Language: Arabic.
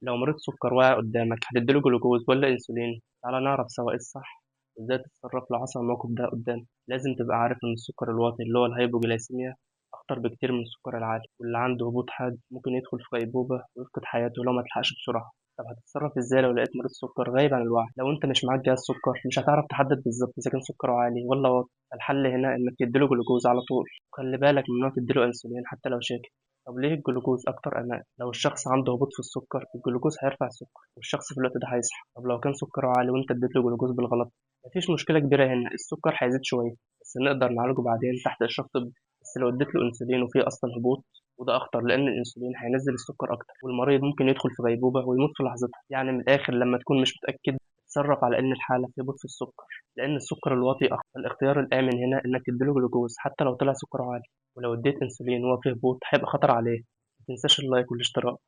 لو مريض سكر واقع قدامك هتديله جلوكوز ولا انسولين؟ تعالى نعرف سوا ايه الصح وازاي تتصرف لو حصل الموقف ده قدامك. لازم تبقى عارف ان السكر الواطي اللي هو الهايبوجلايسيميا اخطر بكتير من السكر العالي، واللي عنده هبوط حاد ممكن يدخل في غيبوبة ويفقد حياته لو ما تلحقش بسرعة. طب هتتصرف ازاي لو لقيت مريض سكر غايب عن الوعي؟ لو انت مش معاك جهاز سكر مش هتعرف تحدد بالظبط اذا كان سكره عالي ولا واطي. الحل هنا انك تديله جلوكوز على طول. خلي بالك ممنوع تديله انسولين حتى لو شاكك. طب ليه الجلوكوز أكتر أمان؟ لو الشخص عنده هبوط في السكر الجلوكوز هيرفع السكر والشخص في الوقت ده هيصحى. طب لو كان سكره عالي وأنت اديت له جلوكوز بالغلط مفيش مشكلة كبيرة هنا، السكر هيزيد شوية بس نقدر نعالجه بعدين تحت إشراف طبي. بس لو اديت له أنسولين وفيه أصلا هبوط وده أخطر لأن الأنسولين هينزل السكر أكتر والمريض ممكن يدخل في غيبوبة ويموت في لحظتها. يعني من الآخر لما تكون مش متأكد اتصرف على إن الحالة في هبوط في السكر لأن السكر الواطي أخطر. الاختيار الآمن هنا إنك تديله جلوكوز حتى لو طلع سكره عالي، ولو اديت انسولين وهو فيه هبوط هيبقى خطر عليه. متنساش اللايك والاشتراك.